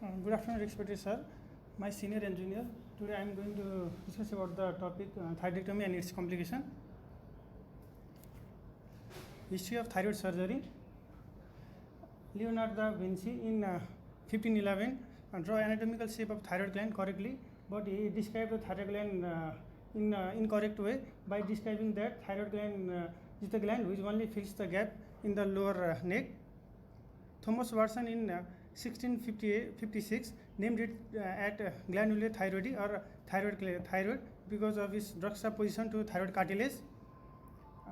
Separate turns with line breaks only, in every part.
Good afternoon, respected sir. My senior engineer. Today I am going to discuss about the topic thyroidectomy and its complication. History of thyroid surgery. Leonardo da Vinci in 1511 draw anatomical shape of thyroid gland correctly, but he described the thyroid gland in incorrect way by describing that thyroid gland is the gland which only fills the gap in the lower neck. Thomas Watson in 1656 named it at glandula thyroidi or thyroid because of its juxtaposition to thyroid cartilage.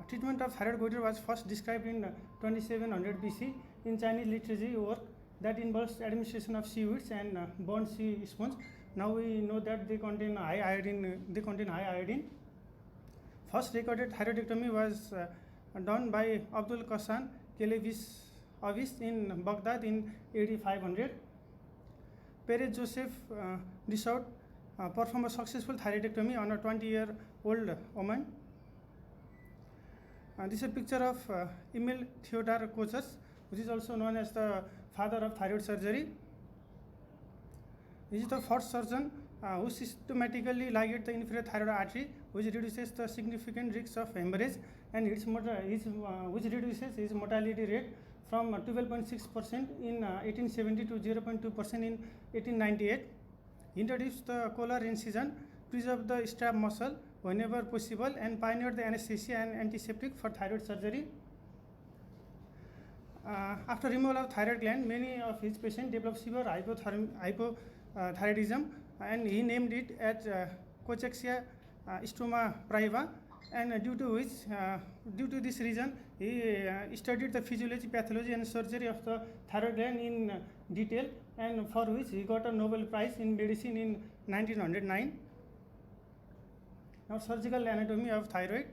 Treatment of thyroid goiter was first described in 2700 BC in Chinese literature work that involves administration of seaweeds and burnt sea sponge. Now we know that they contain high iodine. First recorded thyroidectomy was done by Abdul Qasim Avis in Baghdad in AD 500. Pere Joseph Dussault performed a successful thyroidectomy on a 20-year-old woman. This is a picture of Emil Theodor Kochers, which is also known as the father of thyroid surgery. He is the first surgeon who systematically ligated the inferior thyroid artery, which reduces the significant risks of hemorrhage and which reduces his mortality rate from 12.6% in 1870 to 0.2% in 1898. He introduced the collar incision, preserved the strap muscle whenever possible, and pioneered the anesthesia and antiseptic for thyroid surgery. After removal of thyroid gland, many of his patients developed severe hypothyroidism, and he named it as cachexia stroma praeva. And due to this reason, he studied the physiology, pathology, and surgery of the thyroid gland in detail, and for which he got a Nobel Prize in Medicine in 1909. Now, surgical anatomy of thyroid.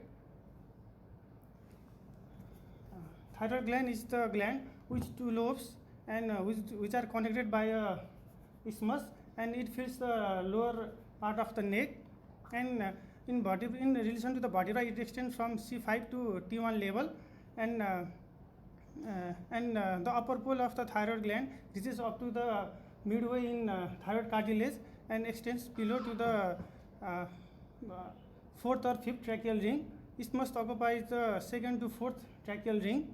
Thyroid gland is the gland with two lobes and which are connected by a isthmus, and it fills the lower part of the neck. And in relation to the vertebra, it extends from C5 to T1 level, and the upper pole of the thyroid gland reaches up to the midway in thyroid cartilage and extends below to the fourth or fifth tracheal ring. Isthmus occupies the second to fourth tracheal ring.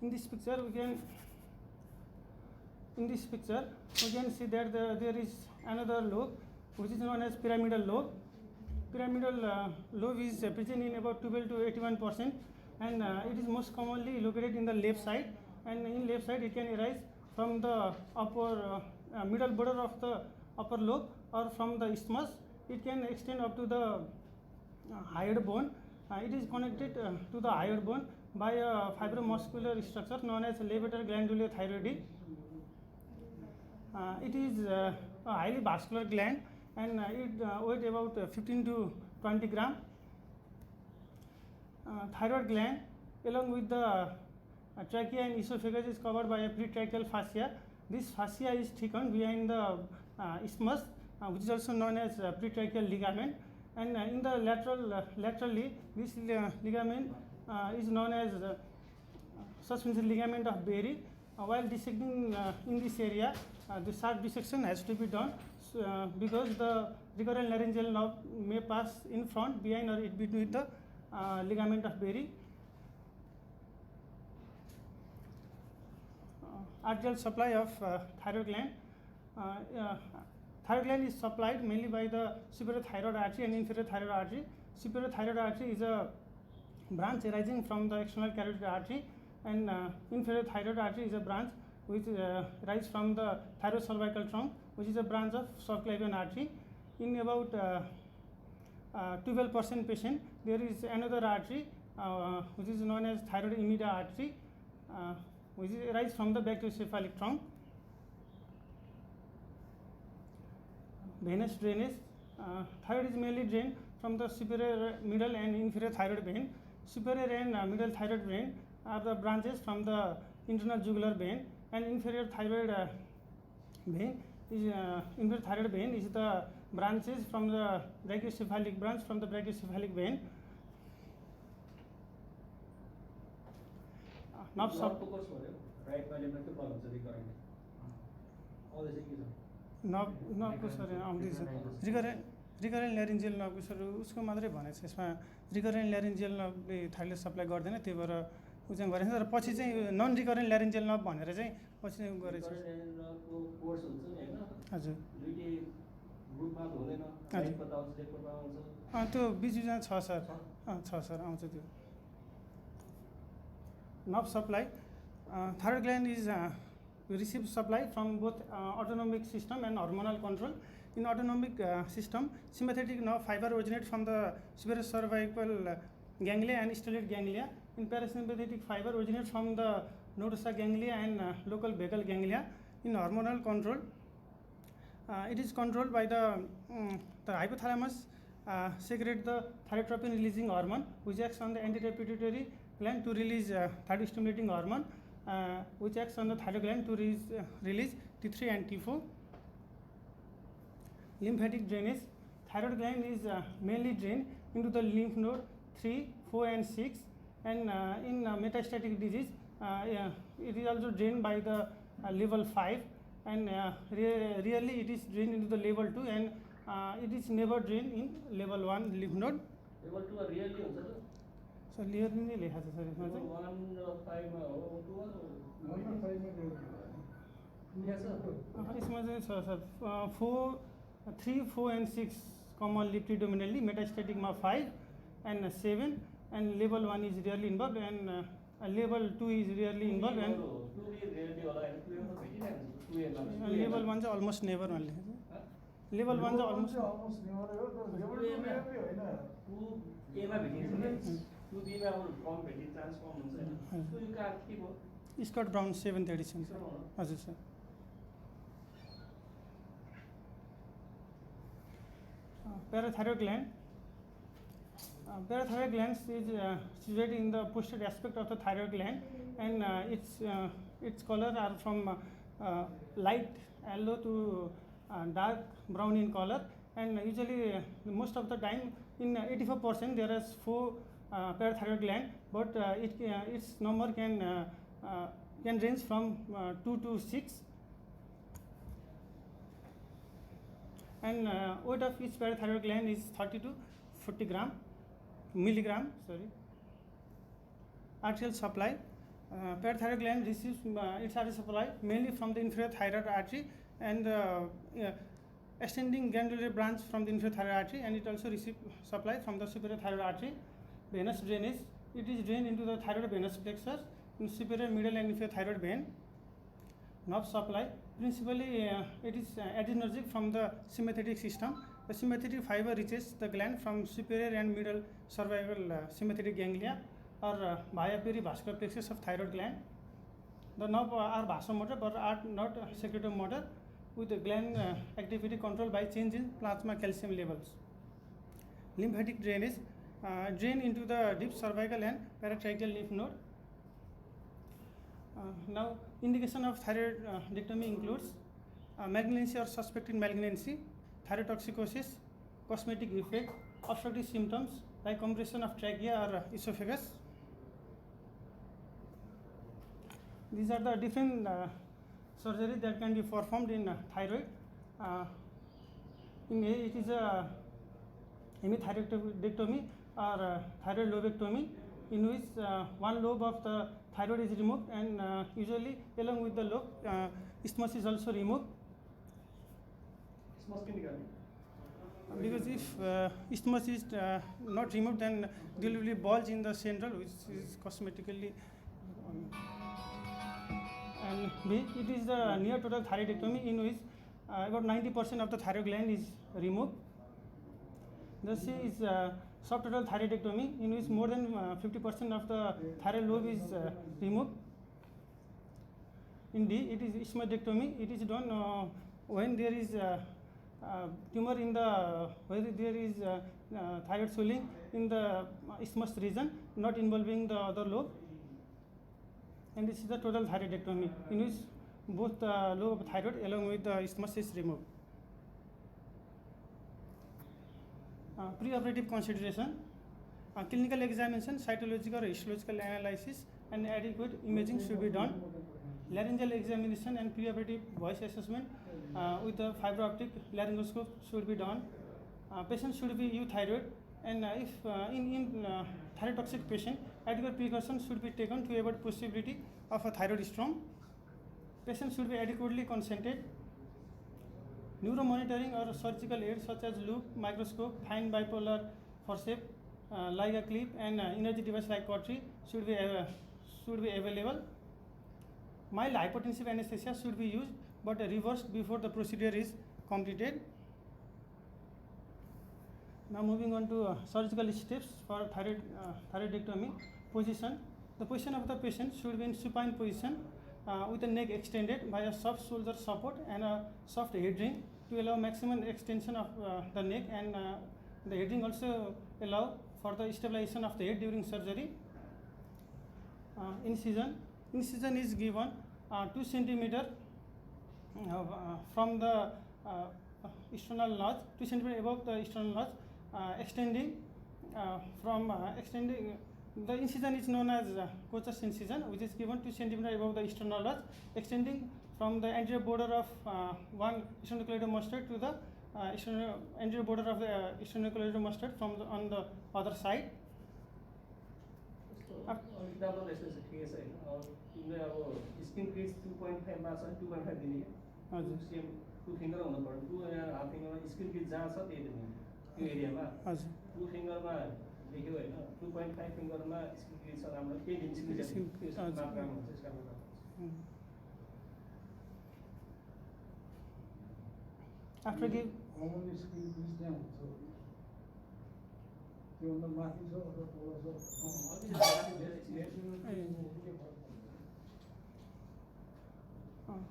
In this picture, we can see that there is another lobe, which is known as pyramidal lobe. Pyramidal lobe is present in about 12 to 81%, and it is most commonly located in the left side. And in left side, it can arise from the upper middle border of the upper lobe or from the isthmus. It can extend up to the hyoid bone. It is connected to the hyoid bone by a fibromuscular structure known as levator glandula thyroidi. It is a highly vascular gland, and it weighs about 15 to 20 gram. Thyroid gland, along with the trachea and esophagus, is covered by a pretracheal fascia. This fascia is thickened behind the isthmus, which is also known as pretracheal ligament. And in the laterally, this ligament is known as suspension ligament of Berry. While dissecting in this area, the sharp dissection has to be done because the recurrent laryngeal nerve may pass in front, behind, or in between the ligament of Berry. Arterial supply of thyroid gland. Thyroid gland is supplied mainly by the superior thyroid artery and inferior thyroid artery. Superior thyroid artery is a branch arising from the external carotid artery, and inferior thyroid artery is a branch which arises from the thyrocervical trunk, which is a branch of subclavian artery. In about 12% patient, there is another artery which is known as thyroid immediate artery, which arises from the brachiocephalic trunk. Venous drainage. Thyroid is mainly drained from the superior, middle, and inferior thyroid vein. Superior and middle thyroid vein are the branches from the internal jugular vein, and inferior thyroid vein is the branches from the brachiocephalic vein.
Nerve support right by limit to problem so recurrent.
नर्भको सर आउँदैछ recurrent laryngeal नर्भको सर उसको मात्रै भनेको छ, यसमा रिकरेन्ट ल्यारिन्जियल नर्भले थाइरोइड सप्लाई गर्दैन, त्यही भएर ऊ चाहिँ गरेको छ। तर पछि चाहिँ नन रिकरेन्ट ल्यारिन्जियल नर्भ भनेर चाहिँ पछि चाहिँ गरेको छ। हजुर त्यो बिचमा छ सर, छ सर, आउँछ त्यो। Nerve supply, thyroid gland is receive supply from both autonomic system and hormonal control. In autonomic system, sympathetic nerve fiber originate from the superior cervical ganglia and stellate ganglia. In parasympathetic fiber originate from the nodosa ganglia and local vagal ganglia. In hormonal control, it is controlled by the hypothalamus secrete the thyrotropin releasing hormone, which acts on the anti-pituitary gland to release thyroid stimulating hormone, which acts on the thyroid gland to release T3 and T4. Lymphatic drainage, thyroid gland is mainly drained into the lymph node 3, 4 and 6, and in metastatic disease it is also drained by the level 5, and rarely it is drained into the level 2, and it is never drained in level 1 lymph node.
Level 2 are really
So really नहीं लिखा था sir इसमें से
1 5
इसमें से sir 4 3 4 and 6 commonly predominantly, metastatic में 5 and 7, and level 1 is rarely involved, and level 2 is rarely involved, and level 1 is almost never only. Level 1 is almost
never.
Scott Brown 7th edition. हजुर sir. Parathyroid gland. Parathyroid gland is situated in the posterior aspect of the thyroid gland, and its color are from light yellow to dark brown in color, and usually most of the time in 84% there is 4 parathyroid gland, but its number can range from 2 to 6, and weight of each parathyroid gland is 30 to 40 milligram. Arterial supply, parathyroid gland receives its arterial supply mainly from the inferior thyroid artery and ascending glandular branch from the inferior thyroid artery, and it also receives supply from the superior thyroid artery. Venous drainage, it is drained into the thyroid venous plexus in superior, middle and inferior thyroid vein. Nerve supply, principally it is adrenergic from the sympathetic system. The sympathetic fiber reaches the gland from superior and middle cervical sympathetic ganglia or via perivascular plexus of thyroid gland. The nerve are vasomotor but are not secretomotor, with the gland activity controlled by change in plasma calcium levels. Lymphatic drainage, drain into the deep cervical and paratracheal lymph node. Now, indication of thyroidectomy includes malignancy or suspected malignancy, thyrotoxicosis, cosmetic effect, obstructive symptoms like compression of trachea or esophagus. These are the different surgery that can be performed in thyroid. In A, it is a hemithyroidectomy or thyroid lobectomy, in which one lobe of the thyroid is removed, and usually along with the lobe, isthmus is also removed. Because if isthmus is not removed, then there will be bulge in the central, which is cosmetically. And B, it is the near total thyroidectomy, in which about 90% of the thyroid gland is removed. The C is subtotal thyroidectomy, in which more than 50% of the thyroid lobe is removed. In D, it is isthmoidectomy. It is done when there is tumor in the, where there is thyroid swelling in the isthmus region, not involving the other lobe. And this is the total thyroidectomy, in which both the lobe of thyroid along with the isthmus is removed. Preoperative consideration, clinical examination, cytological or histological analysis, and adequate imaging should be done. laryngeal examination and preoperative voice assessment with a fiber optic laryngoscope should be done. Patient should be euthyroid, and if in thyrotoxic patient, adequate precautions should be taken to avoid possibility of a thyroid storm. Patient should be adequately consented. Neuromonitoring or surgical aids such as loop, microscope, fine bipolar forceps, like a clip, and energy device like cautery should be available. Mild hypotensive anesthesia should be used, but reversed before the procedure is completed. Now moving on to surgical steps for thyroidectomy. Position. The position of the patient should be in supine position with the neck extended by a soft shoulder support and a soft head ring to allow maximum extension of the neck, and the head ring also allow for the stabilization of the head during surgery. Incision. Incision is given 2 cm from the sternal notch, 2 cm above the sternal notch, extending the incision is known as Kochas incision, which is given 2 cm above the sternal notch, extending from the anterior border of one sternocleidomastoid to the anterior border of the sternocleidomastoid on the other side.
किताबमा यस्तो छ ठिकै छ हैन तिमीले अब skin crease 2.5 मा छ 2.5 दिने के
हजुर
सेम 2 फिंगर हुनु पर्यो 2 या हाफ फिंगरमा स्किन क्रिज जहाँ छ त्यही दिने त्यो एरियामा
हजुर
2 फिंगरमा देख्यो हैन 2.5 फिंगरमा स्किन क्रिज छ राम्रो त्यही दिन स्किन क्रिज मात्रामा हुन्छ यसका मात्रा
after give
commonly screen is down, so त्यो भन्दा माथि छ अथवा तल छ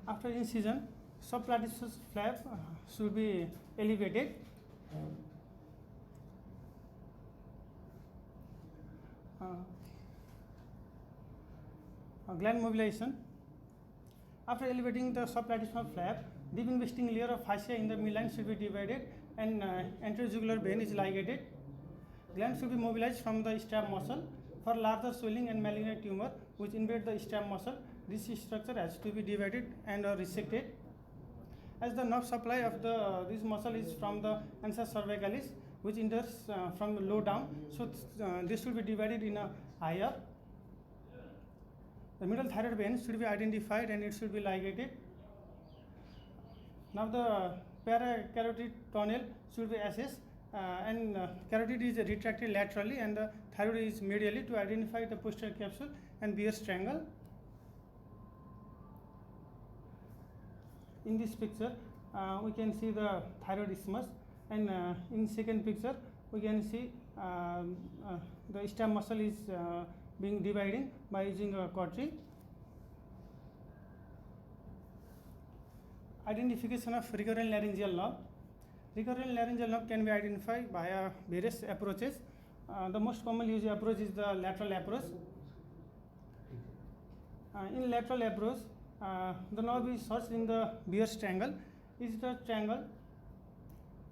after incision, subplatysous flap should be elevated. Gland mobilization. After elevating the subplatysmal flap, deep investing layer of fascia in the midline should be divided, and anterojugular vein is ligated. Gland should be mobilized from the stem muscle. For larger swelling and malignant tumor which invade the stem muscle, this structure has to be divided and resected. As the nerve supply of this muscle is from the ansa cervicalis, which enters from low down, so this should be divided in a higher. The middle thyroid vein should be identified and it should be ligated. Now the paracarotid tunnel should be assessed, and carotid is retracted laterally and the thyroid is medially to identify the posterior capsule and Beer's triangle. In this picture, we can see the thyroid isthmus, and in second picture, we can see the stem muscle is being dividing by using a cautery. Identification of recurrent laryngeal nerve. Recurrent laryngeal nerve can be identified via various approaches. The most commonly used approach is the lateral approach. In lateral approach, the nerve is searched in the Beer's triangle. It is the triangle.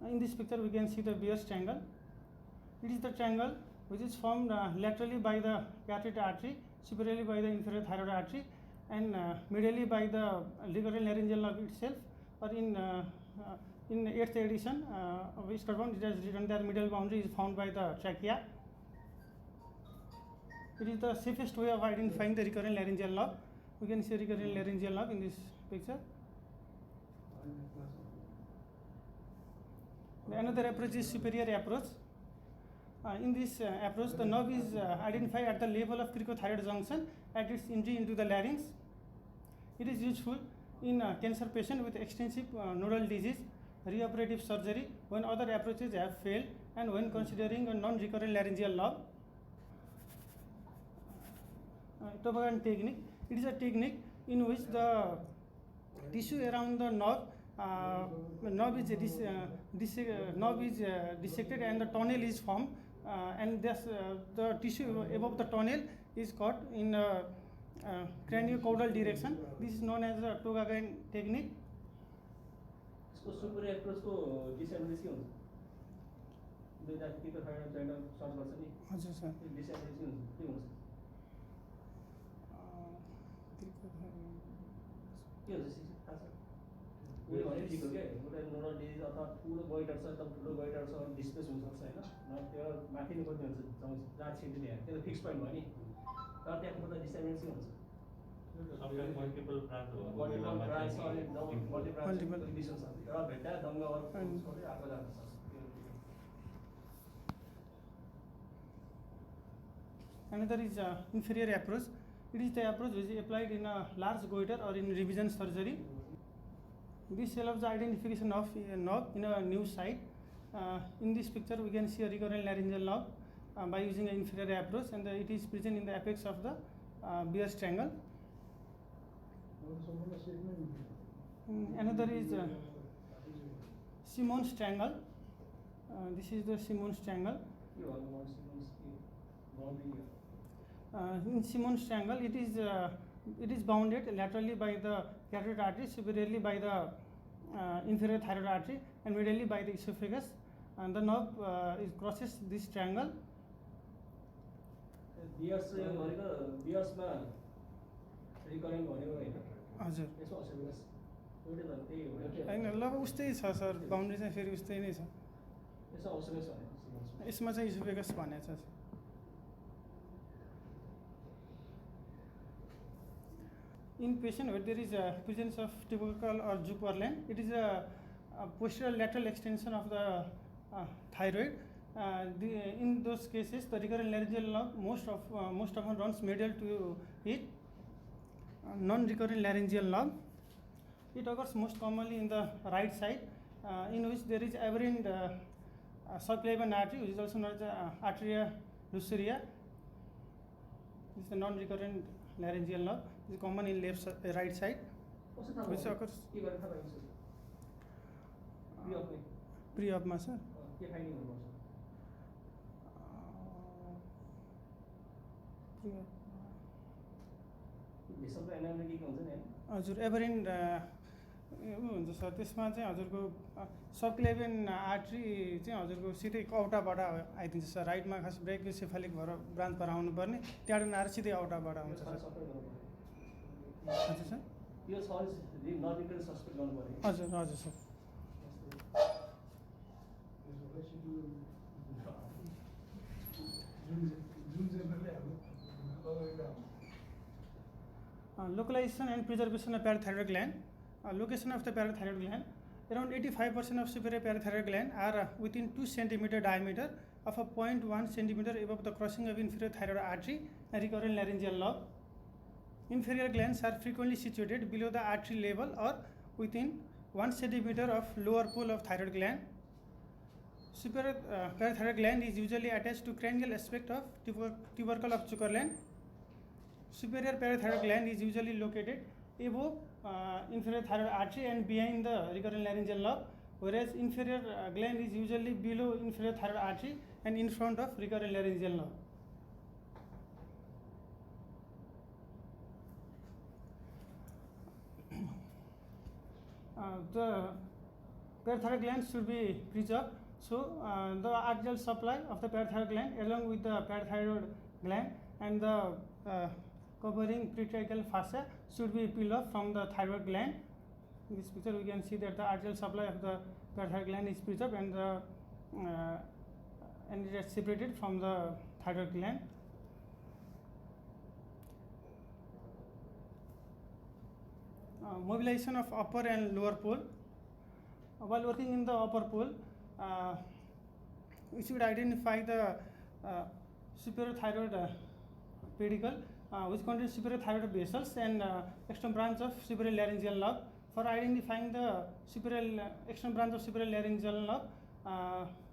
In this picture, we can see the Beer's triangle. It is the triangle which is formed laterally by the carotid artery, superiorly by the inferior thyroid artery, and medially by the recurrent laryngeal nerve itself. Or in 8th edition of Scarbone, it has written that middle boundary is found by the trachea. It is the safest way of identifying the recurrent laryngeal nerve. We can see recurrent laryngeal nerve in this picture. Another approach is superior approach. In this approach, the nerve is identified at the level of cricothyroid junction at its entry into the larynx. It is useful in cancer patient with extensive nodal disease, reoperative surgery, when other approaches have failed, and when considering a non-recurrent laryngeal nerve. Toboggan technique. It is a technique in which the tissue around the nerve is dissected and the tunnel is formed, and thus the tissue above the tunnel is cut in craniocaudal direction. This is known as the Toboggan technique.
इसको super approach को disability हुन्छ दुईटा क्रिकोथाइरोइड joint search गर्छ नि
हजुर sir
disability हुन्छ के हुन्छ के हुन्छ थाहा छ उसले भने लिएको क्या एउटा नोडल डिजिज अथवा ठुलो गोइटर छ एकदम ठुलो गोइटर छ डिस्प्लेस हुनसक्छ होइन त्यो माथि नै कति हुन्छ जहाँ छिर्ने त्यहाँ त्यो त फिक्स पोइन्ट भयो नि तर त्यहाँ त डिस्टर्बेन्स हुन्छ
मल्टिपल ब्रान्च
ब्रान्च छ अनि मल्टी ब्रान्च
Multiple.
डिभिजन छ एउटा भेट्दा दङ्गा सबै आएको जान्छ
Another is inferior approach. It is the approach which is applied in a large goiter or in revision surgery. This allows the identification of a knob in a new site. In this picture, we can see a recurrent laryngeal knob by using an inferior approach, and it is present in the apex of the Beer's triangle. Another is Simon's triangle. This is the Simon's triangle.
के भन्नु मन boundary
In Simon's triangle, it is bounded laterally by the carotid artery, superiorly by the inferior thyroid artery, and medially by the esophagus. And the knob crosses this triangle.
बियर्स भनेको बियर्समा recurrent भनेको होइन
हजुर
यसमा असुविधा एउटै त त्यही हो एउटै
होइन लगभग उस्तै छ सर बाउन्ड्री चाहिँ फेरि उस्तै नै छ
यसमा असुविधा छ
यसमा चाहिँ इसोफेगस भनेको छ In patient where there is a presence of tubercle or Zuperland, it is a posterior lateral extension of the thyroid. In those cases, the recurrent laryngeal knob most often runs medial to it. Non-recurrent laryngeal knob, it occurs most commonly in the right side, in which there is aberrant subclavian artery, which is also known as arteria luceria. This is the non-recurrent laryngeal knob. Is common in right side,
कस्तो थाहा
which occurs
के गरेर थाहा पाइन्छ बियर्समै
pre-op ma sir.
के finding हुनुपर्छ भिसनको analytic के हुन्छ नि हैन
हजुर एभरेन्ट हुन्छ सर त्यसमा चाहिँ हजुरको सबक्लेभियन आर्ट्री चाहिँ हजुरको सिधै औटाबाट आइदिन्छ सर राइटमा खास ब्रेकियोसेफालिक भएर ब्रान्चबाट आउनुपर्ने त्यहाँबाट आएर सिधै औटाबाट आउँछ सर हजुर सर
यो छ नजिकै सस्पेक्ट गर्नु पर्यो
हजुर हजुर sir Localization and preservation of parathyroid gland. Location of the parathyroid gland. Around 85% of superior parathyroid gland are within 2 cm diameter of a 0.1 cm above the crossing of inferior thyroid artery and recurrent laryngeal knob. Inferior glands are frequently situated below the artery level or within 1 cm of lower pole of thyroid gland. Superior parathyroid gland is usually attached to cranial aspect of tubercle of Zuckerland. Superior parathyroid gland is usually located above inferior thyroid artery and behind the recurrent laryngeal knob, whereas inferior gland is usually below inferior thyroid artery and in front of recurrent laryngeal knob. The parathyroid gland should be preserved. So the arterial supply of the parathyroid gland along with the parathyroid gland and the covering pretracheal fascia should be peeled off from the thyroid gland. In this picture we can see that the arterial supply of the parathyroid gland is preserved and it is separated from the thyroid gland. Mobilization of upper and lower pole. While working in the upper pole, we should identify the superior thyroid pedicle which contains superior thyroid vessels and external branch of superior laryngeal knob. For identifying the external branch of superior laryngeal knob,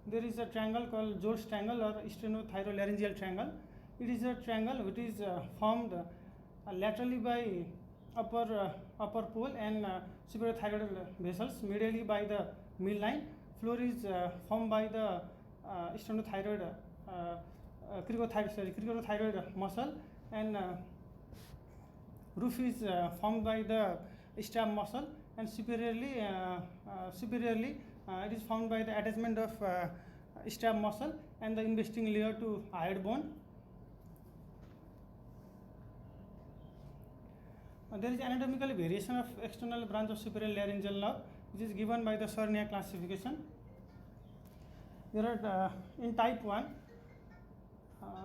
there is a triangle called Jones triangle or sternothyrolaryngeal triangle. It is a triangle which is formed laterally by upper pole and superior thyroid vessels, medially by the midline. Floor is formed by the sternothyroid cricothyroid muscle, and roof is formed by the stab muscle, and superiorly it is formed by the attachment of stab muscle and the investing layer to hyoid bone. There is anatomical variation of external branch of superior laryngeal lobe, which is given by the Sarnia classification. There are in type 1,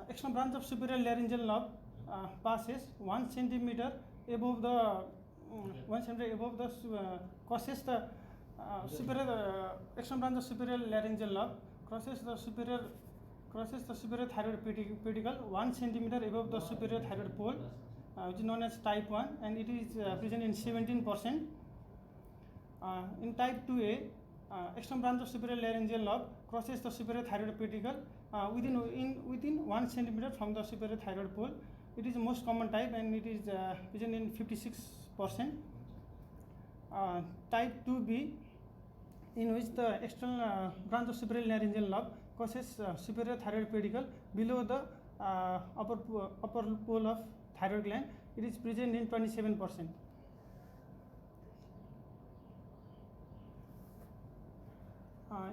external branch of superior laryngeal lobe passes 1 centimeter above the 1 centimeter above the crosses the superior external branch of superior laryngeal lobe crosses the superior thyroid pedicle 1 centimeter above the superior thyroid pole, which is known as type 1, and it is present in 17%. In type 2A, external branch of superior laryngeal lobe crosses the superior thyroid pedicle within 1 centimeter from the superior thyroid pole. It is the most common type, and it is present in 56%. Type 2B, in which the external branch of superior laryngeal lobe crosses superior thyroid pedicle below the upper pole of thyroid gland. It is present in 27%.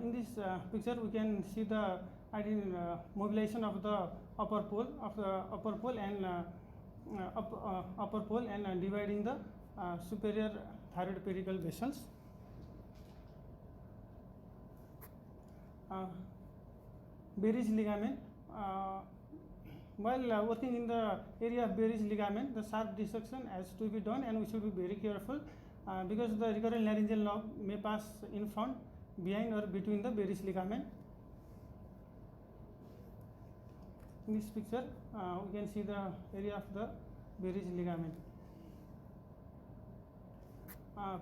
In this picture, we can see the mobilization of the upper pole and dividing the superior thyroid pedicle vessels. Berry's ligament. While working in the area of Berry's ligament, the sharp dissection has to be done, and we should be very careful because the recurrent laryngeal lobe may pass in front, behind, or between the Berry's ligament. In this picture, we can see the area of the Berry's ligament.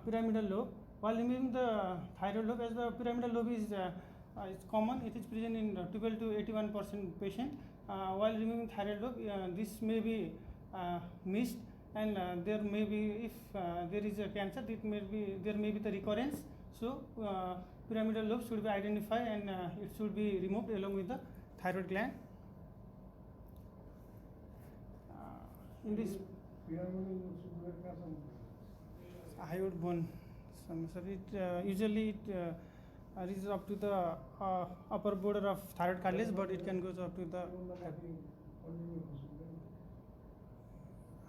Pyramidal lobe. While removing the thyroid lobe, as the pyramidal lobe is common, it is present in 12 to 81% patient. While removing thyroid lobe, this may be missed, and there may be, if there is a cancer, there may be the recurrence. So pyramidal lobe should be identified, and it should be removed along with the thyroid gland. In this hyoid bone, usually it reaches up to the upper border of thyroid cartilage, but it can go up to the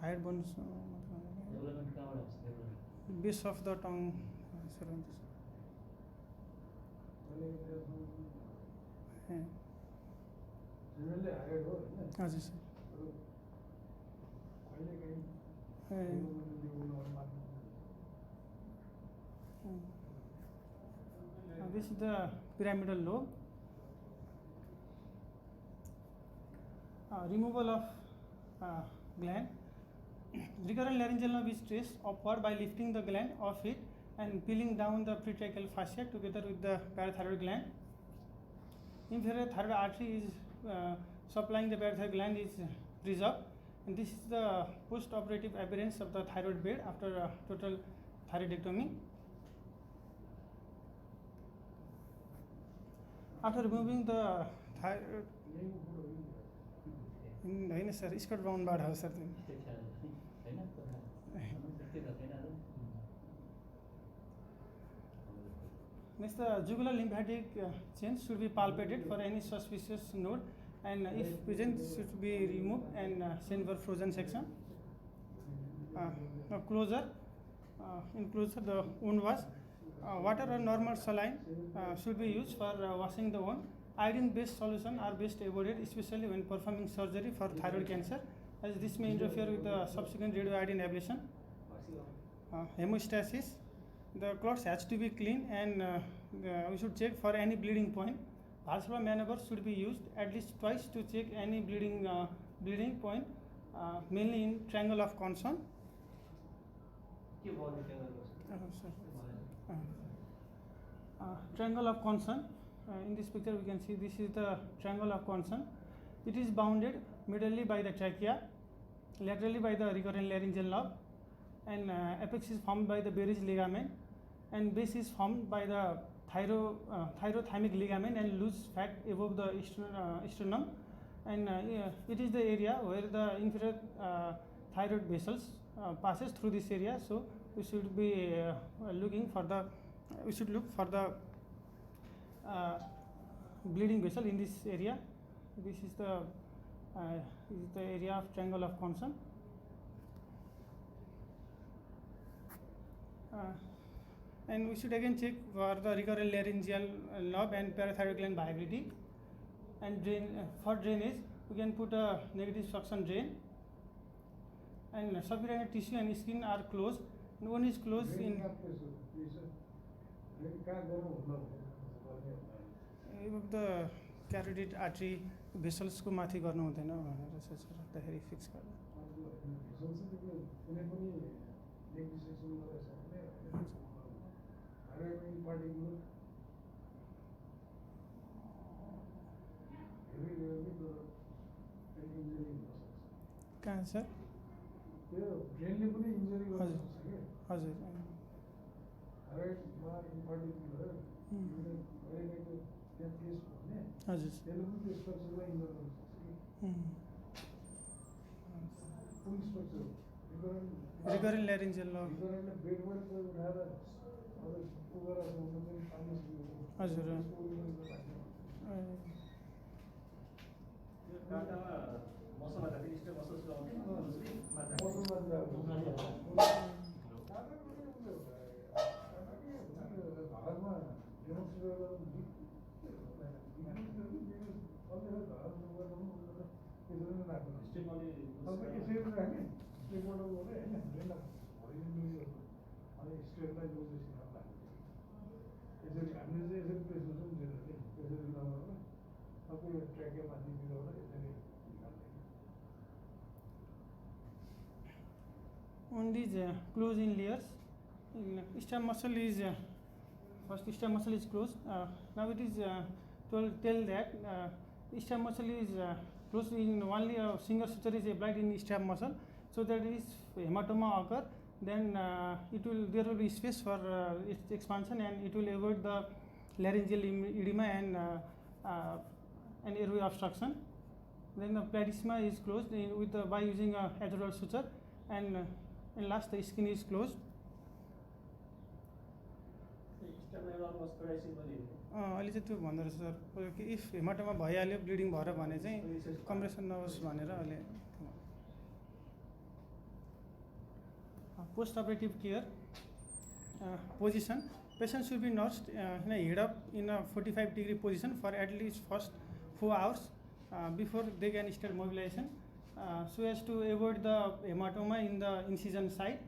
hyoid bone, base of the tongue. हजुर sir this is the pyramidal lobe. Removal of gland. Recurrent laryngeal lobe is traced upward by lifting the gland off it and peeling down the pretracheal fascia together with the parathyroid gland. Inferior thyroid artery is supplying the parathyroid gland is preserved, and this is the post-operative appearance of the thyroid bed after total thyroidectomy. After removing the thyroid, होइन sir skirt बाउन्डबाट हो sir Next, the jugular lymphatic chain should be palpated for any suspicious node, and if present, should be removed and sent for frozen section. Closure. In closure, the wound wash. Water or normal saline should be used for washing the wound. Iodine-based solution are best avoided, especially when performing surgery for thyroid cancer, as this may interfere with the subsequent radioiodine ablation. Hemostasis. The clots has to be clean, and we should check for any bleeding point. Valsalva maneuver should be used at least twice to check any bleeding point, mainly in triangle of concern. Triangle of concern. In this picture, we can see this is the triangle of concern. It is bounded medially by the trachea, laterally by the recurrent laryngeal lobe, and apex is formed by the Berry's ligament, and base is formed by the thyrothymic ligament and loose fat above the sternum, and it is the area where the inferior thyroid vessels passes through this area. So we should be look for the bleeding vessel in this area. This is the area of triangle of concern. And we should again check for the recurrent laryngeal lobe and parathyroid gland viability. And for drainage, we can put a negative suction drain. And subcutaneous tissue and skin are closed. And one is closed in the carotid artery vessels को माथि गर्नु हुँदैन भनेर सोच राख्दाखेरि fix गर्नु. कहाँ sir? हजुर recurrent laryngeal lobe. हजुर
काँटामा मसला खातिर स्टेप मसल्स लगाउने
on these close in layers. Stem muscle is first stem muscle is closed. Now it is to tell that stem muscle is closed in only a single suture is applied in stem muscle, so that is hematoma occur. Then there will be space for its expansion, and it will avoid the laryngeal edema and airway obstruction. Then the platysma is closed by using a epidural suture, and last the skin is closed. अहिले चाहिँ त्यो भन्दो रहेछ sir कि if haematoma भइहाल्यो bleeding भएर भने चाहिँ compression नहोस् भनेर अहिले. Post operative care position, patient should be nursed in a head up in a 45-degree position for at least first 4 hours before they can start mobilization, so as to avoid the hematoma in the incision site.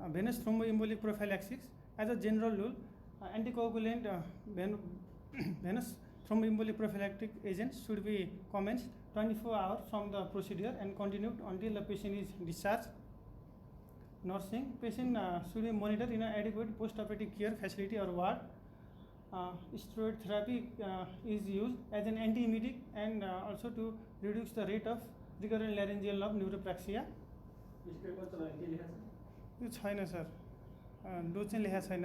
Venous thromboembolic prophylaxis, as a general rule, anticoagulant venous thromboembolic prophylactic agents should be commenced 24 hours from the procedure and continued until the patient is discharged. Nursing, patient should be monitored in an adequate post-operative care facility or ward. Steroid therapy is used as an antiemetic and also to reduce the rate of recurrent laryngeal lobe neuropraxia. यो छैन sir, dose चाहिँ लेखा छैन.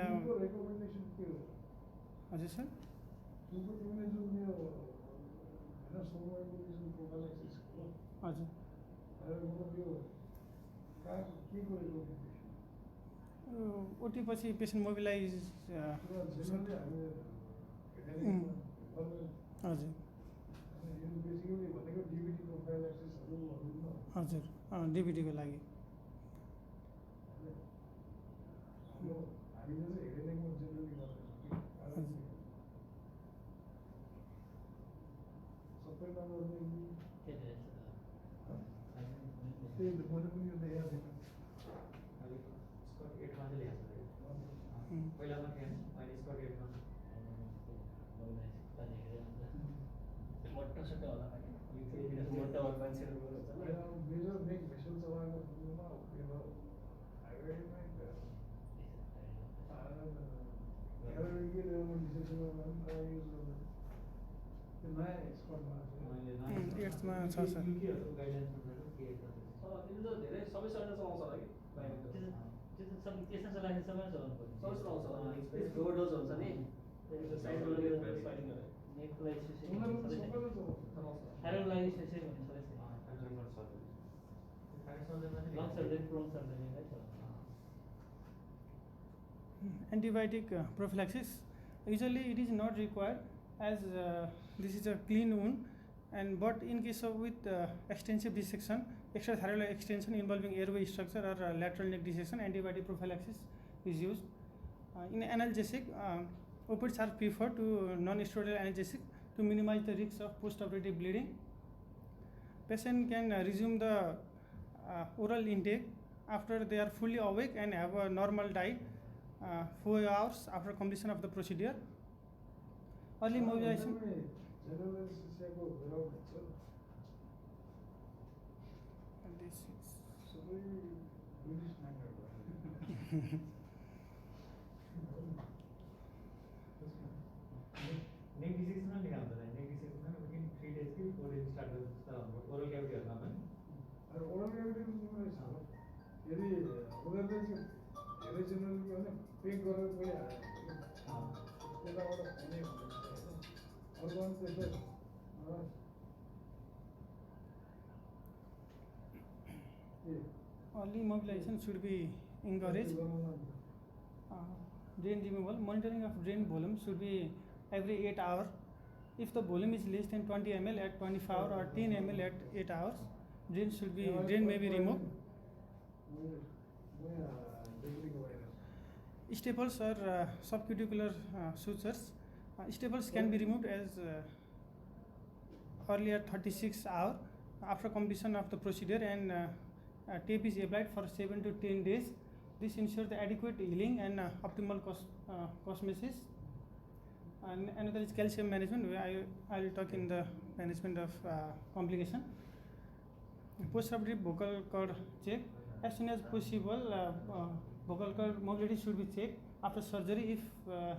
हजुर sir. हजुर OT पछि patient mobilise. हजुर हजुर डिबिटीको लागि. Antibiotic prophylaxis, usually it is not required as this is a clean wound, but in case of with extensive dissection, extrathyroidal extension involving airway structure or lateral neck dissection, antibiotic prophylaxis is used. In analgesic, opiates are preferred to non-steroidal analgesic to minimize the risks of post-operative bleeding. Patient can resume the oral intake after they are fully awake and have a normal diet 4 hours after completion of the procedure. Early mobilization.
General anesthesiaको बेला हुन्छ सबै British म्यानहरू
नेक डिसेक्सनमा लेखा हुन्छ नेक डिसेक्सनमा within 3 days कि 4 days start गर्छ oral क्याभिटीहरुमा पनि
अरे oral cavity कुनै छ यदि उनीहरुले चाहिँ धेरै जनरल भने पेक गरेर पनि त्यताबाट हुने हुन्छ अर्को अनि त्यसो
Early mobilization should be encouraged. Drain removal. Monitoring of drain volume should be every 8 hours. If the volume is less than 20 ml at 25 hours or 10 ml at 8 hours, drain may be removed. Staples or subcuticular sutures. Staples can be removed as early as 36 hours after completion of the procedure, and tape is applied for 7 to 10 days. This ensures the adequate healing and optimal cosmesis. And another is calcium management. I will talk in the management of complication. Postoperative vocal cord check. As soon as possible, vocal cord mobility should be checked after surgery if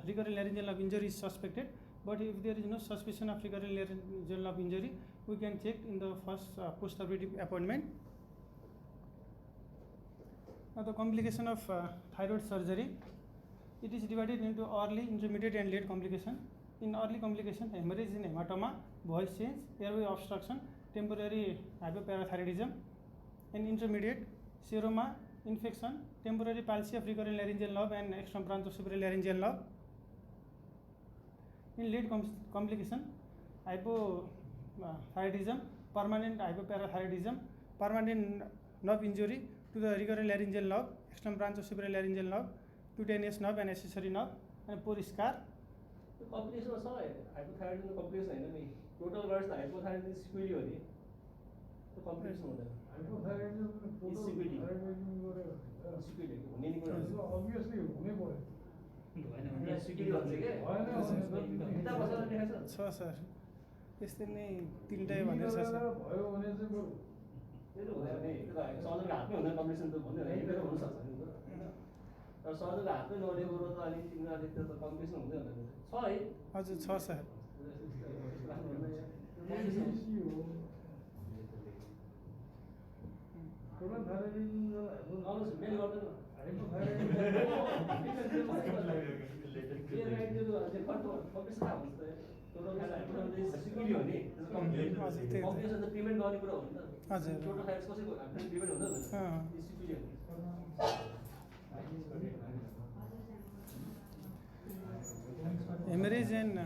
recurrent laryngeal nerve injury is suspected. But if there is no suspicion of recurrent laryngeal nerve injury, we can check in the first postoperative appointment. Now the complication of thyroid surgery, it is divided into early, intermediate and late complication. In early complication, hemorrhage in hematoma, voice change, airway obstruction, temporary hypoparathyroidism. In intermediate, seroma, infection, temporary palsy of recurrent laryngeal nerve and extrabronchosuperior laryngeal nerve. In late complication, hypothyroidism, permanent hypoparathyroidism, permanent nerve injury to the recurrent laryngeal nerve, extrabronchosuperior laryngeal nerve, cutaneous nerve and accessory nerve, and pore scar.
Complication छ हाइपोथाइरोइडको complication हैन नि total गर्स त हाइपोथाइरोइड security हो नि त्यो complication हुँदैन
hypothyroidism total thyroidism गरे
security हुने नि कुरा
अभियसली हुनै पर्यो
हैन सिक्युरिटी भन्छ के
होइन
किताब बसेर लेखेछ
छ सर यस्तै नै तीनटै भनेर छ सर
भयो भने चाहिँ बरु
त्यो हुँदैन नि त्यो त सर्जनको हातमै हुँदैन कम्प्लिकेसन त भन्दैन एकैले हुन सक्छ नि तर सर्जनको हातमै नहुने कुरो त अनि तिमीहरूले त्यो त कम्प्लिकेसन हुँदै हुँदैन छ है
हजुर छ सर
टोटल थाइरोइडिजम
आउनुहोस् मेल गर्दैन
hemorrhage and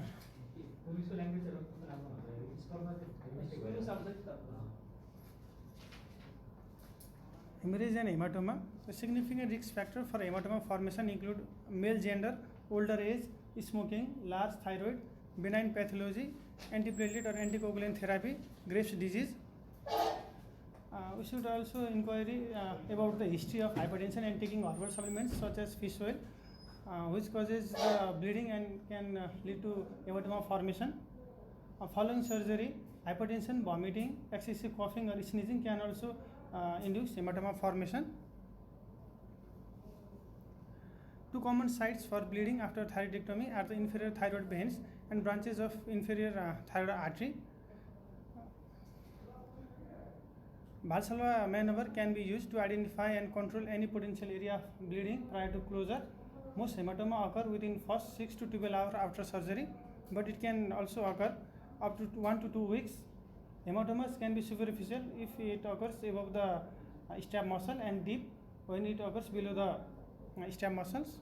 hemorrhage and hematoma. The significant risk factor for hematoma formation include male gender, older age, smoking, large thyroid, benign pathology, antiplatelet or anticoagulant therapy, Graves' disease. We should also inquire about the history of hypertension and taking herbal supplements such as fish oil, which causes bleeding and can lead to hematoma formation. Following surgery, hypertension, vomiting, excessive coughing or sneezing can also induce hematoma formation. Two common sites for bleeding after thyroidectomy are the inferior thyroid veins and branches of inferior thyroid artery. Valsalva maneuver can be used to identify and control any potential area of bleeding prior to closure. Most hematoma occur within first 6 to 12 hours after surgery, but it can also occur up to 1 to 2 weeks. Hematomas can be superficial if it occurs above the stab muscle and deep when it occurs below the stab muscles.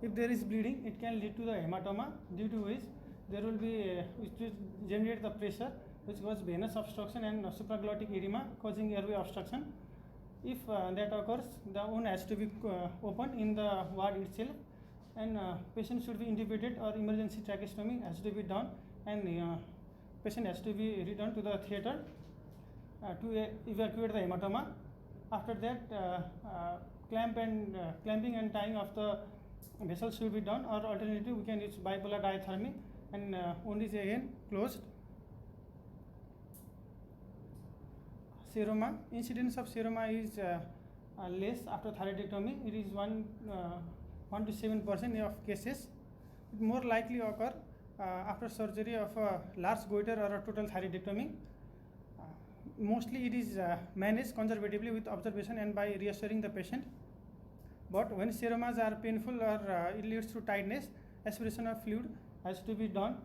If there is bleeding, it can lead to the hematoma, due to which there will be which will generate the pressure which cause venous obstruction and supraglottic edema causing airway obstruction. If that occurs, the wound has to be opened in the ward itself, and patient should be intubated or emergency tracheostomy has to be done, and patient has to be returned to the theatre to evacuate the hematoma. After that, clamping and tying of the vessel should be done, or alternatively we can use bipolar diathermy, and wound is again closed. Seroma, incidence of seroma is less after thyroidectomy. It is 1 to 7% of cases. It more likely occur after surgery of a large goiter or a total thyroidectomy. Mostly it is managed conservatively with observation and by reassuring the patient. But when seromas are painful or it leads to tiredness, aspiration of fluid has to be done,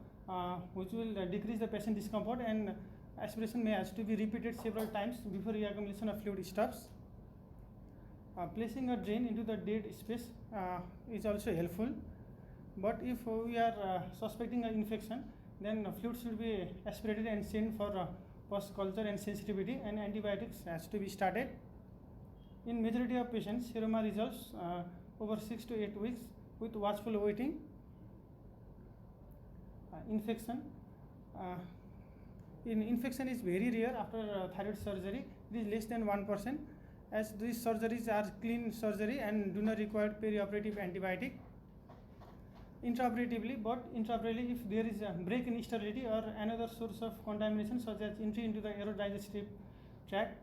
which will decrease the patient discomfort, and aspiration may has to be repeated several times before reaccumulation of fluid stops. Placing a drain into the dead space is also helpful. But if we are suspecting an infection, then fluid should be aspirated and sent for post culture and sensitivity, and antibiotics has to be started. In majority of patients, seroma resolves over 6 to 8 weeks with watchful waiting. Infection. Infection is very rare after thyroid surgery. It is less than 1%, as these surgeries are clean surgery and do not require perioperative antibiotic. Intraoperatively, if there is a break in sterility or another source of contamination, such as entry into the aerodigestive tract,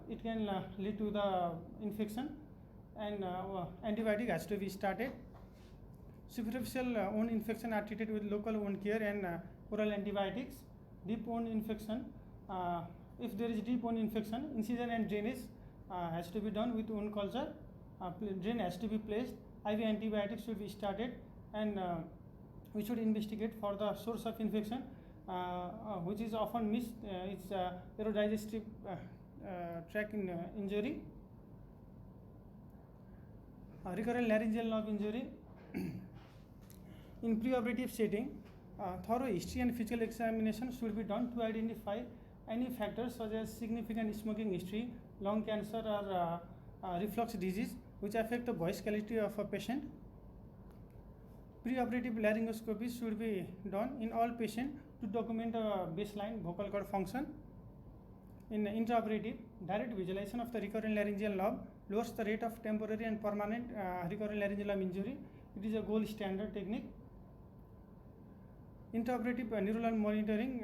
it can lead to the infection, and antibiotic has to be started. Superficial wound infection are treated with local wound care and oral antibiotics. Deep wound infection, if there is deep wound infection, incision and drainage has to be done with wound culture. Drain has to be placed. IV antibiotics should be started, and we should investigate for the source of infection, which is often missed. It's aerodigestive tract injury. Recurrent laryngeal nerve injury. In preoperative setting, thorough history and physical examination should be done to identify any factors such as significant smoking history, lung cancer, or reflux disease which affect the voice quality of a patient. Preoperative laryngoscopy should be done in all patients to document a baseline vocal cord function. In intraoperative, direct visualization of the recurrent laryngeal nerve lowers the rate of temporary and permanent recurrent laryngeal nerve injury. It is a gold standard technique. Intraoperative neuronal monitoring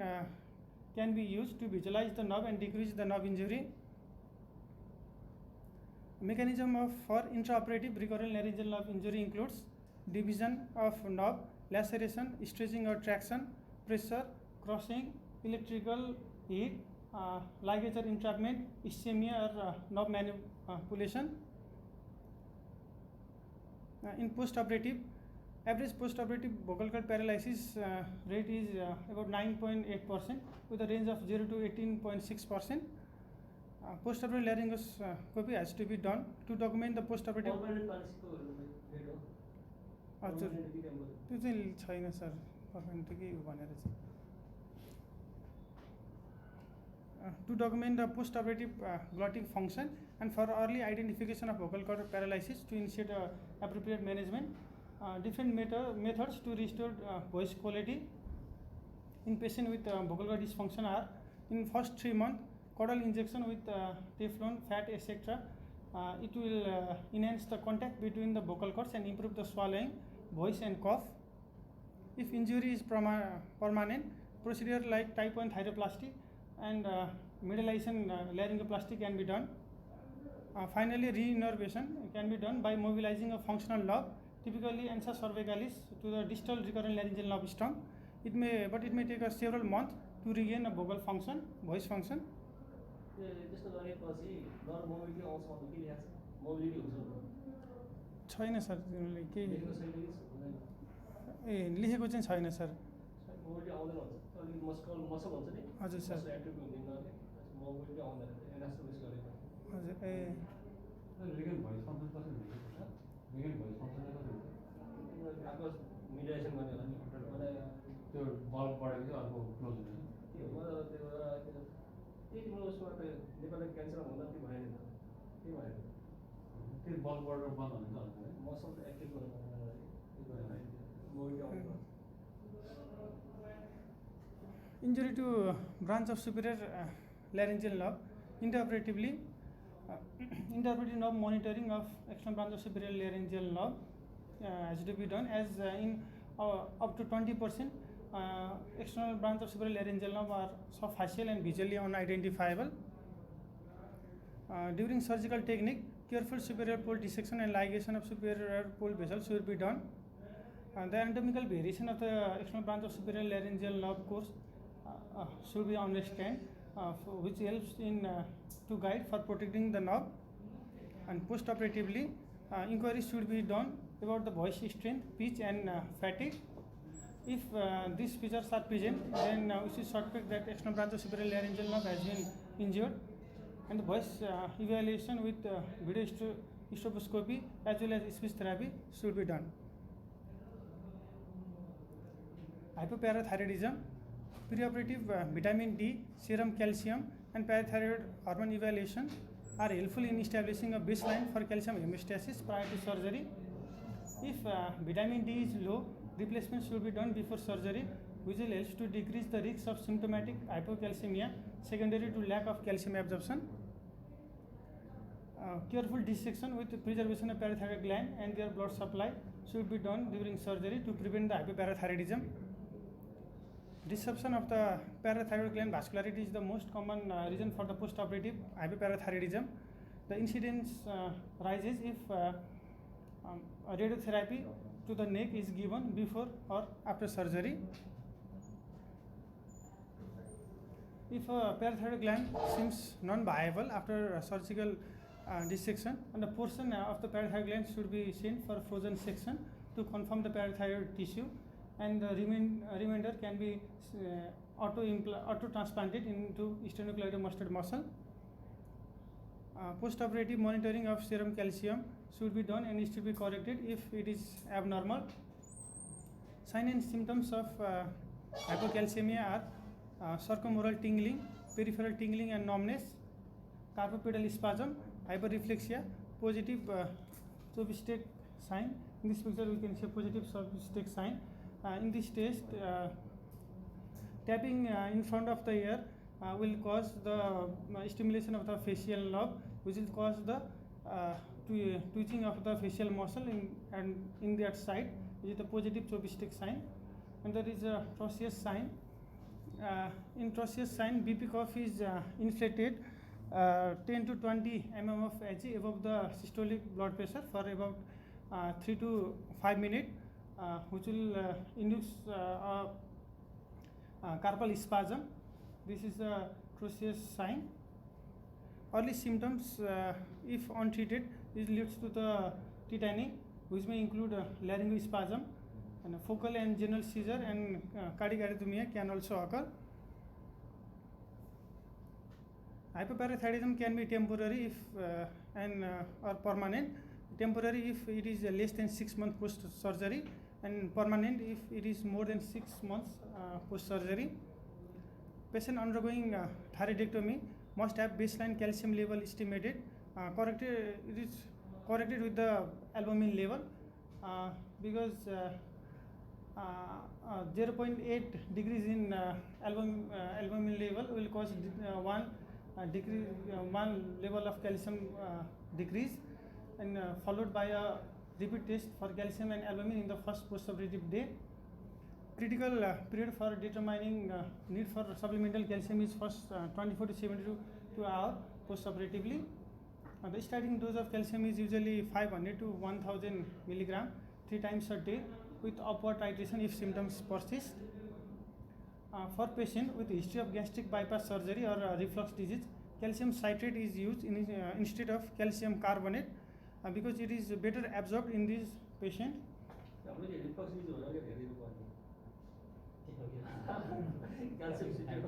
can be used to visualize the nerve and decrease the nerve injury. Mechanism for intraoperative recurrent laryngeal nerve injury includes division of nerve, laceration, stretching or traction, pressure, crossing, electrical heat, ligature entrapment, ischemia or nerve manipulation. In postoperative, average postoperative vocal cord paralysis rate is about 9.8% with a range of 0 to 18.6%. Postoperative laryngoscopy has to be done to document the postoperative. हजुर त्यो चाहिँ छैन sir, पर्मानेन्टकै भनेर चाहिँ. To document the postoperative glottic function and for early identification of vocal cord paralysis to initiate appropriate management. Different methods to restore voice quality in patient with vocal cord dysfunction are: in first 3 months, caudal injection with Teflon, fat, etc. It will enhance the contact between the vocal cords and improve the swallowing, voice and cough. If injury is permanent, procedure like type 1 thyroplasty and medialization laryngoplasty can be done. Finally, reinnervation can be done by mobilizing a functional nerve, typically ansa cervicalis, to the distal recurrent laryngeal nerve stump. It may take us several months to regain a vocal function, voice function. छैन sir, के लेखेको चाहिँ छैन sir. हजुर sir. हजुर
त्यो भएर त्यही तिम्रो उसमा त नेपालमा क्यान्सर भन्दा त्यो भएन नि त त्यही भएन
त्यो बलबाट बन्द हुन्छ होला
मसल एक्टिभ गर्नु मोबिलिटी आउनु
Injury to branch of superior laryngeal nerve. Interpretive nerve monitoring of external branch of superior laryngeal nerve has to be done as in up to 20% external branch of superior laryngeal nerve are subfacial and visually unidentifiable. During surgical technique, careful superior pole dissection and ligation of superior pole vessels should be done. The anatomical variation of the external branch of superior laryngeal nerve course should be understood, which helps in to guide for protecting the nerve. And post-operatively, inquiries should be done about the voice strength, pitch, and fatigue. If these features are present, then we should suspect that external branch of superior laryngeal nerve has been injured, and the voice evaluation with video stroboscopy as well as speech therapy should be done. Hypoparathyroidism. Preoperative vitamin D, serum calcium, and parathyroid hormone evaluation are helpful in establishing a baseline for calcium homeostasis prior to surgery. If vitamin D is low, replacement should be done before surgery, which will help to decrease the risk of symptomatic hypocalcemia secondary to lack of calcium absorption. Careful dissection with preservation of parathyroid gland and their blood supply should be done during surgery to prevent the hypoparathyroidism. Disruption of the parathyroid gland vascularity is the most common reason for the post-operative hypoparathyroidism. The incidence rises if radiotherapy to the neck is given before or after surgery. If a parathyroid gland seems non-viable after surgical dissection, and a portion of the parathyroid gland should be sent for frozen section to confirm the parathyroid tissue, and the remainder can be auto-transplanted into sternocleidomastoid muscle. Post-operative monitoring of serum calcium should be done and it should be corrected if it is abnormal. Signs and symptoms of hypocalcemia are circumoral tingling, peripheral tingling and numbness, carpopedal spasm, hyperreflexia, positive Chopstick sign. In this picture we can see positive Chopstick sign. In this test, tapping in front of the ear will cause the stimulation of the facial nerve, which will cause the twitching of the facial muscle in that side, which is the positive Chopstick sign. And there is a Trocheus sign. In Trocheus sign, BP cuff is inflated 10 to 20 mm of Hg above the systolic blood pressure for about 3 to 5 minutes, which will induce carpal spasm. This is a Trocheus sign. Early symptoms, if untreated, this leads to the tetany, which may include laryngospasm, and focal and general seizure, and cardiac arrhythmia can also occur. Hypoparathyroidism can be temporary if or permanent. Temporary if it is less than 6 months post surgery, and permanent if it is more than 6 months post surgery. Patient undergoing thyroidectomy must have baseline calcium level estimated. It is corrected with the albumin level because 0.8 degrees in albumin level will cause one level of calcium decrease, and followed by a repeat test for calcium and albumin in the first postoperative day. Critical period for determining need for supplemental calcium is first 24 to 72 hours postoperatively. The starting dose of calcium is usually 500 to 1000 milligram 3 times a day, with upward titration if symptoms persist. For patient with history of gastric bypass surgery or reflux disease, calcium citrate is used instead of calcium carbonate because it is better absorbed in this patient.
Calcium citrate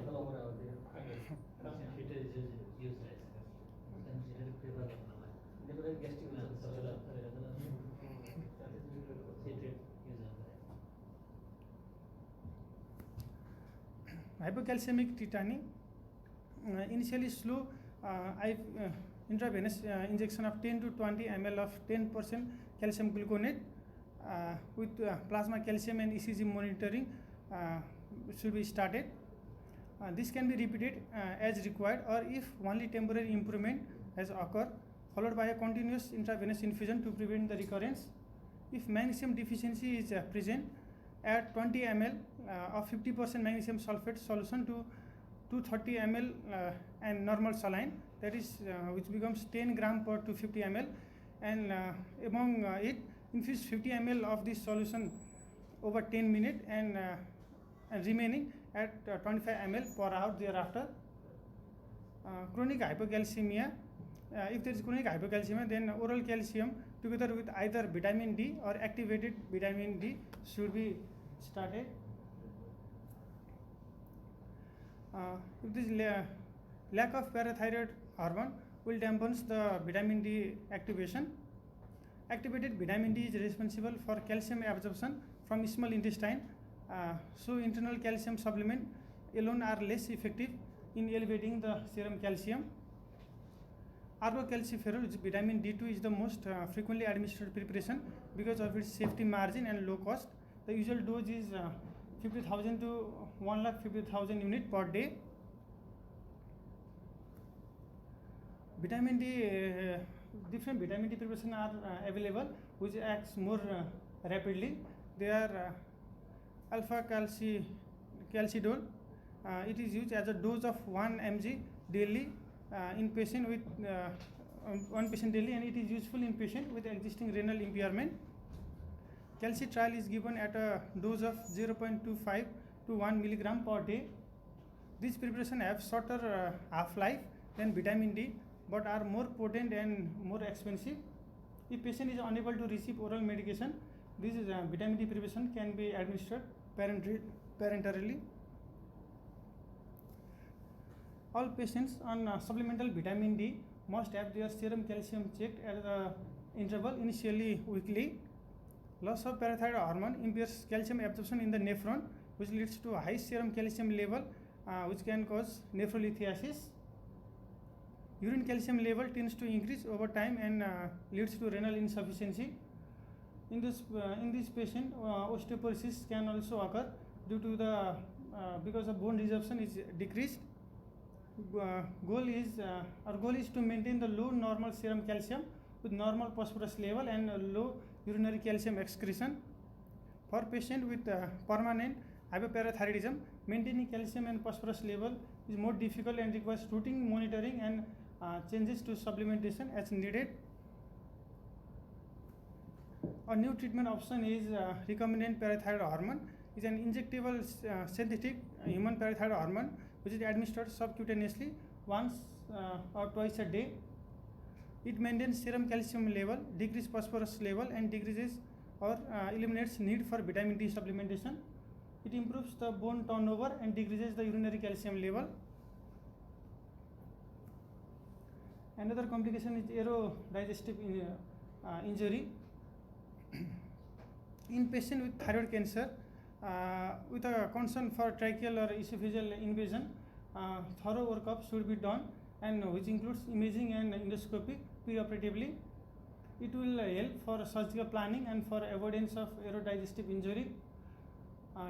hypocalcemic tetany, initially slow intravenous injection of 10 to 20 ml of 10% calcium gluconate with plasma calcium and ECG monitoring should be started. This can be repeated as required, or if only temporary improvement has occurred, followed by a continuous intravenous infusion to prevent the recurrence. If magnesium deficiency is present, add 20 ml of 50% magnesium sulfate solution to 230 ml and normal saline, that is which becomes 10 gram per 250 ml, and among it infuse 50 ml of this solution over 10 minutes and remaining at 25 ml per hour thereafter. Chronic hypocalcemia, if there is chronic hypocalcemia, then oral calcium together with either vitamin D or activated vitamin D should be started. If this lack of parathyroid hormone will dampen the vitamin D activation. Activated vitamin D is responsible for calcium absorption from small intestine, so internal calcium supplement alone are less effective in elevating the serum calcium. Arbocalciferol, which vitamin D2, is the most frequently administered preparation because of its safety margin and low cost. The usual dose is 50,000 to 1,50,000 units per day. Vitamin D, different vitamin D preparations are available which acts more rapidly. They are alpha calcidol. It is used as a dose of 1 mg daily in patient with one patient daily, and it is useful in patient with existing renal impairment. Calcitriol is given at a dose of 0.25 to 1 milligram per day. These preparations have shorter half-life than vitamin D, but are more potent and more expensive. If patient is unable to receive oral medication, this vitamin D preparation can be administered parenterally. All patients on supplemental vitamin D must have their serum calcium checked at the interval, initially weekly. Loss of parathyroid hormone impairs calcium absorption in the nephron, which leads to high serum calcium level, which can cause nephrolithiasis. Urine calcium level tends to increase over time and leads to renal insufficiency. In this patient, osteoporosis can also occur due to the because of bone resorption is decreased. Goal is to maintain the low normal serum calcium with normal phosphorus level and low urinary calcium excretion. For patient with permanent hypoparathyroidism, maintaining calcium and phosphorus level is more difficult and requires routine monitoring and changes to supplementation as needed. A new treatment option is recombinant parathyroid hormone. Is an injectable synthetic human parathyroid hormone which is administered subcutaneously once or twice a day. It maintains serum calcium level, decreases phosphorus level, and decreases or eliminates need for vitamin D supplementation. It improves the bone turnover and decreases the urinary calcium level. Another complication is aerodigestive injury. In patient with thyroid cancer, with a concern for tracheal or esophageal invasion, thorough workup should be done, and which includes imaging and endoscopy preoperatively. It will help for surgical planning and for avoidance of aerodigestive injury.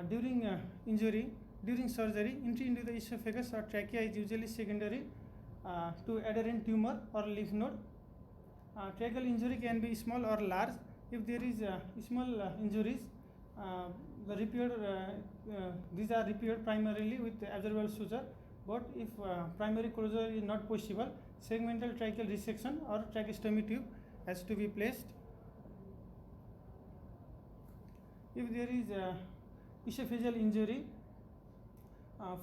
During surgery, entry into the esophagus or trachea is usually secondary to adherent tumor or lymph node. Tracheal injury can be small or large. If there is small injuries, these are repaired primarily with absorbable suture, but if primary closure is not possible, segmental tracheal resection or tracheostomy tube has to be placed. If there is esophageal injury,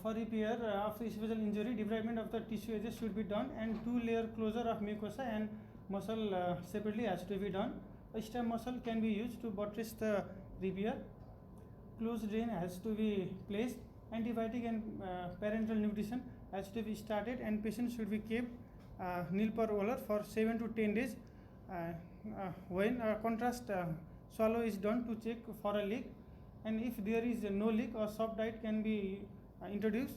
for repair of the esophageal injury, debridement of the tissue edges should be done, and two-layer closure of mucosa and muscle separately has to be done. A stem muscle can be used to buttress the repair. Closed drain has to be placed. Antibiotic and parenteral nutrition has to be started, and patient should be kept nil per hour for 7 to 10 days. When contrast swallow is done to check for a leak, and if there is no leak, a soft diet can be introduced.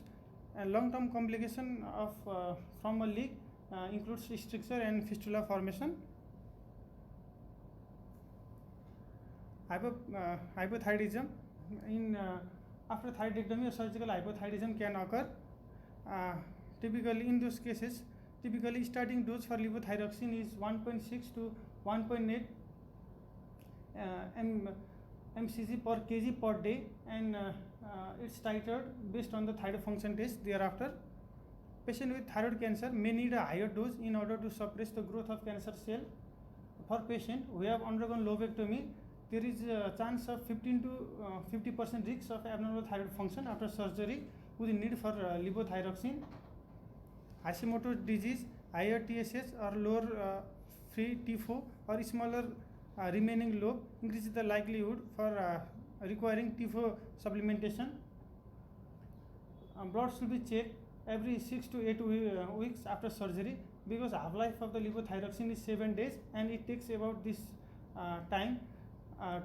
And long-term complication of from a leak includes stricture and fistula formation. Hypothyroidism. In after thyroidectomy, surgical hypothyroidism can occur. Typically, in those cases, typically starting dose for levothyroxine is 1.6 to 1.8 mcg per kg per day, and it's titrated based on the thyroid function test thereafter. Patient with thyroid cancer may need a higher dose in order to suppress the growth of cancer cell. For patient who have undergone lobectomy, there is a chance of 15 to 50% risk of abnormal thyroid function after surgery with the need for levothyroxine. Hashimoto's disease, higher TSH or lower free T4 or smaller remaining lobe increases the likelihood for requiring T4 supplementation. Blood should be checked every 6 to 8 weeks after surgery, because half-life of the levothyroxine is 7 days and it takes about this time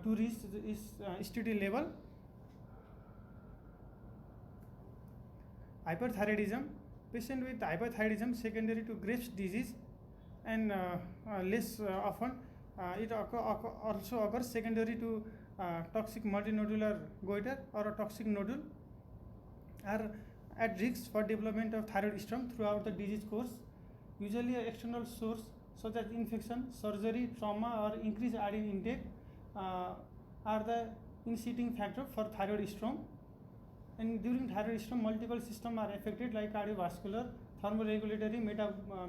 to reach its steady level. Hyperthyroidism. Patient with hyperthyroidism secondary to Graves' disease, and less often it also occurs secondary to toxic multinodular goiter or a toxic nodule, are at risk for development of thyroid storm throughout the disease course. Usually an external source such as infection, surgery, trauma or increased iodine intake are the inciting factor for thyroid storm. And during thyroid storm, multiple systems are affected like cardiovascular, thermoregulatory,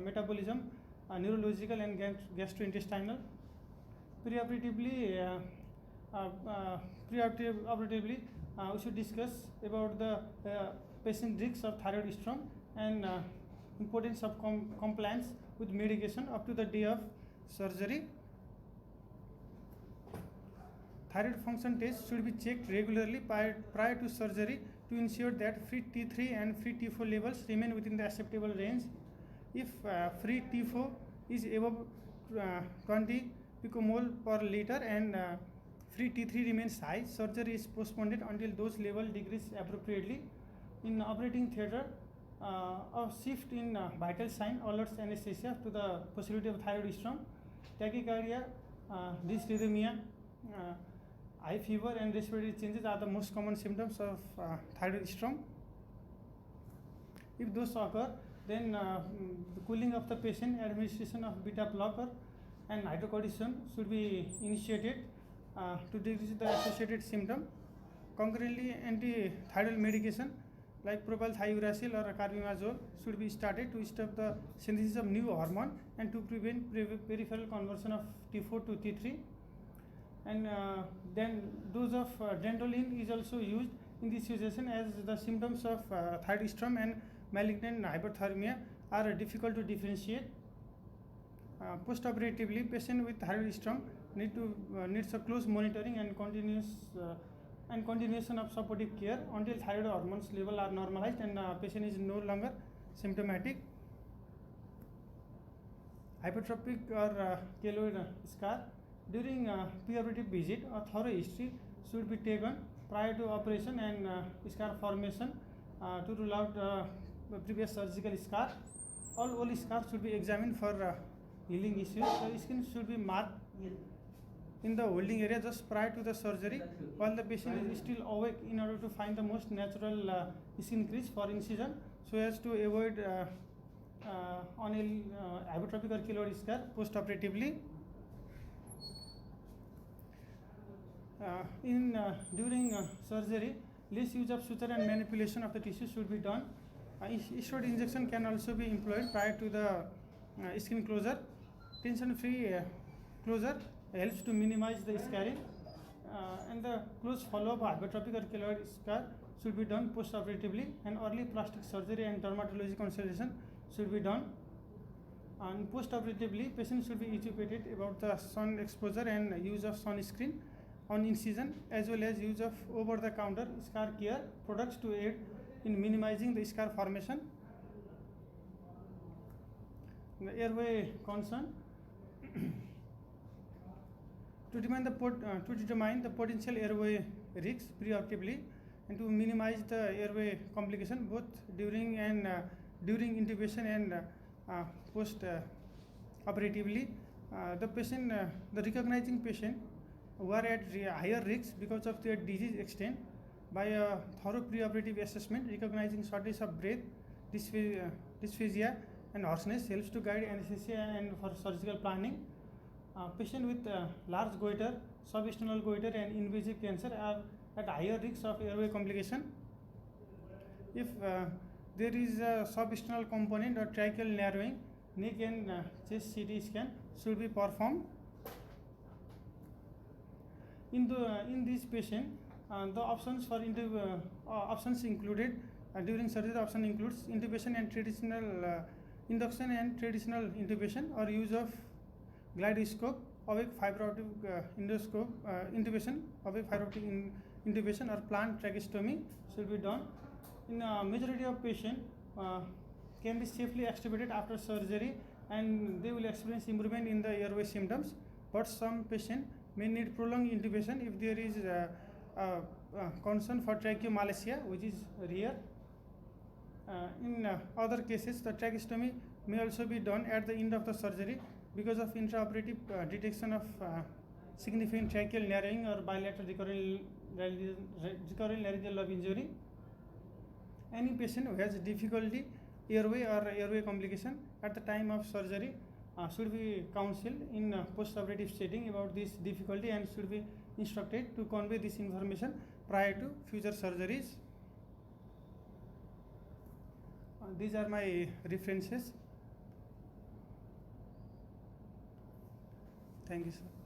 metabolism, neurological and gastrointestinal. Preoperatively, we should discuss about the patient risks of thyroid storm and importance of compliance with medication up to the day of surgery. Thyroid function tests should be checked regularly prior to surgery to ensure that free T3 and free T4 levels remain within the acceptable range. If free T4 is above 20 picomole per liter and free T3 remains high, surgery is postponed until those levels decrease appropriately. In operating theatre, a shift in vital sign alerts anesthesia to the possibility of thyroid storm. Tachycardia, dysrhythmia, high fever and respiratory changes are the most common symptoms of thyroid storm. If those occur, then the cooling of the patient, administration of beta blocker and hydrocortisone should be initiated to decrease the associated symptom. Concurrently, anti-thyroid medication like propylthiouracil or carbimazole should be started to stop the synthesis of new hormone and to prevent peripheral conversion of T4 to T3. And then dose of adrenaline is also used in this situation, as the symptoms of thyroid storm and malignant hyperthermia are difficult to differentiate. Post-operatively, patient with thyroid storm needs a close monitoring and continuation of supportive care until thyroid hormones level are normalized and patient is no longer symptomatic. Hypertrophic or keloid scar. During preoperative visit, a thorough history should be taken prior to operation and scar formation to rule out previous surgical scar. All old scars should be examined for healing issues. The skin should be marked in the holding area just prior to the surgery while the patient is still awake in order to find the most natural skin crease for incision, so as to avoid on a hypertrophic or keloid scar post-operatively. During surgery, less use of suture and manipulation of the tissue should be done. Steroid injection can also be employed prior to the skin closure. Tension-free closure helps to minimize the scarring, and the close follow-up hypertrophic or keloid scar should be done post-operatively, and early plastic surgery and dermatology consultation should be done. And post-operatively, patients should be educated about the sun exposure and use of sunscreen on incision, as well as use of over-the-counter scar care products to aid in minimizing the scar formation. The airway concern. To determine the potential airway risks preoperatively, and to minimize the airway complication both during intubation and post operatively. The recognizing patient who are at higher risk because of their disease extent by a thorough preoperative assessment, recognizing shortness of breath, dysphagia and hoarseness helps to guide anesthesia and for surgical planning. Patient with large goiter, substernal goiter and invasive cancer are at higher risk of airway complication. If there is a substernal component or tracheal narrowing, neck and chest CT scan should be performed. In this patient, the options for options included during surgery. The option includes intubation and traditional induction and traditional intubation, or use of glidoscope, awake fiber optic intubation, awake fiber optic intubation, or plant tracheostomy should be done. In a majority of patients can be safely extubated after surgery, and they will experience improvement in the airway symptoms. But some patients may need prolonged intubation if there is concern for tracheomalacia, which is rare. In other cases, the tracheostomy may also be done at the end of the surgery because of intraoperative detection of significant tracheal narrowing or bilateral recurrent laryngeal lobe injury. Any patient who has difficulty airway or airway complication at the time of surgery should be counseled in post-operative setting about this difficulty and should be instructed to convey this information prior to future surgeries. These are my references. Thank you, sir.